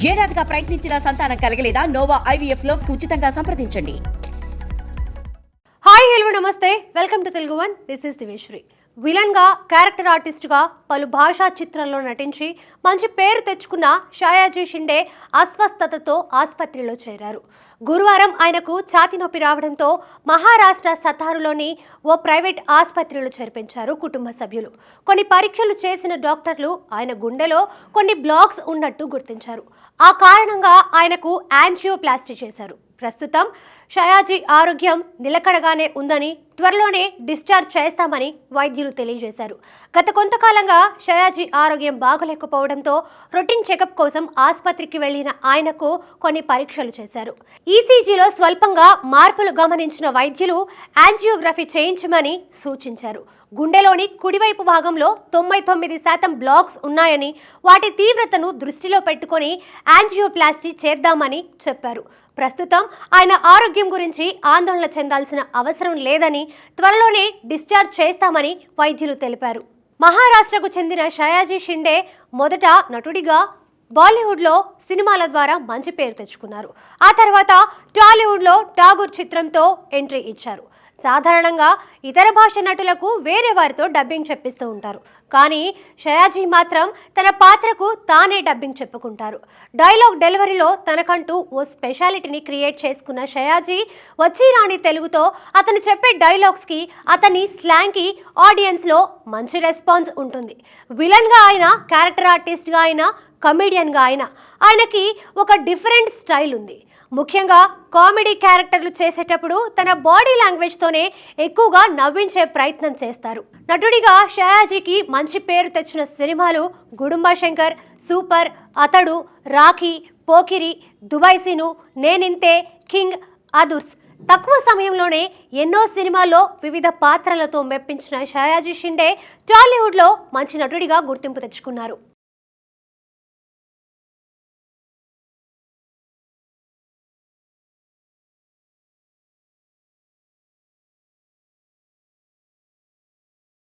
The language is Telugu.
ఏడాదిగా ప్రయత్నించిన సంతానం కలగలేదా? నోవా IVF లో ఉచితంగా సంప్రదించండి. హాయ్ హలో నమస్తే, welcome to Telugu one. This is దివేశ్వరి. Villain గా, క్యారెక్టర్ ఆర్టిస్ట్ గా పలు భాషా చిత్రాల్లో నటించి మంచి పేరు తెచ్చుకున్న షయాజీ షిండే అస్వస్థతతో ఆసుపత్రిలో చేరారు. గురువారం ఆయనకు ఛాతీ నొప్పి రావడంతో మహారాష్ట్ర సతారులోని ఓ ప్రైవేట్ ఆసుపత్రిలో చేర్పించారు కుటుంబ సభ్యులు. కొన్ని పరీక్షలు చేసిన డాక్టర్లు ఆయన గుండెలో కొన్ని బ్లాక్స్ ఉన్నట్టు గుర్తించారు. ఆ కారణంగా ఆయనకు యాంజియోప్లాస్టీ చేశారు. ప్రస్తుతం షయాజీ ఆరోగ్యం నిలకడగానే ఉందని, త్వరలోనే డిశ్చార్జ్ చేస్తామని వైద్యులు తెలియజేశారు. గత కొంతకాలంగా షయాజీ ఆరోగ్యం బాగలేకపోవడంతో రొటీన్ చెకప్ కోసం ఆసుపత్రికి వెళ్లిన ఆయనకు కొన్ని పరీక్షలు చేశారు. ఈసీజీలో స్వల్పంగా మార్పులు గమనించిన వైద్యులు యాంజియోగ్రఫీ చేయించమని సూచించారు. గుండెలోని కుడివైపు భాగంలో 99% బ్లాక్స్ ఉన్నాయని, వాటి తీవ్రతను దృష్టిలో పెట్టుకొని యాంజియోప్లాస్టీ చేద్దామని చెప్పారు. ప్రస్తుతం ఆయన ఆరోగ్యం గురించి ఆందోళన చెందాల్సిన అవసరం లేదని, త్వరలోనే డిశ్చార్జ్ చేస్తామని వైద్యులు తెలిపారు. మహారాష్ట్రకు చెందిన షయాజీ షిండే మొదట నటుడిగా బాలీవుడ్లో సినిమాల ద్వారా మంచి పేరు తెచ్చుకున్నారు. ఆ తర్వాత టాలీవుడ్లో ఠాగూర్ చిత్రంతో ఎంట్రీ ఇచ్చారు. సాధారణంగా ఇతర భాష నటులకు వేరే వారితో డబ్బింగ్ చెప్పిస్తూ ఉంటారు. కానీ షయాజీ మాత్రం తన పాత్రకు తానే డబ్బింగ్ చెప్పుకుంటారు. డైలాగ్ డెలివరీలో తనకంటూ ఓ స్పెషాలిటీని క్రియేట్ చేసుకున్న షయాజీ వచ్చి రాని తెలుగుతో అతను చెప్పే డైలాగ్స్కి, అతని స్లాంగ్కి ఆడియన్స్లో మంచి రెస్పాన్స్ ఉంటుంది. విలన్గా అయినా, క్యారెక్టర్ ఆర్టిస్ట్గా అయినా, కమెడియన్గా అయినా ఆయనకి ఒక డిఫరెంట్ స్టైల్ ఉంది. ముఖ్యంగా కామెడీ క్యారెక్టర్లు చేసేటప్పుడు తన బాడీ లాంగ్వేజ్తోనే ఎక్కువగా నవ్వించే ప్రయత్నం చేస్తారు. నటుడిగా షయాజీకి మంచి పేరు తెచ్చిన సినిమాలు Gudumba Shankar, super, Athadu, Rakhi, Pokiri, Dubai Seenu, Neninthe, king, Adhurs. తక్కువ సమయంలోనే ఎన్నో సినిమాల్లో వివిధ పాత్రలతో మెప్పించిన షయాజీ షిండే టాలీవుడ్లో మంచి నటుడిగా గుర్తింపు తెచ్చుకున్నారు.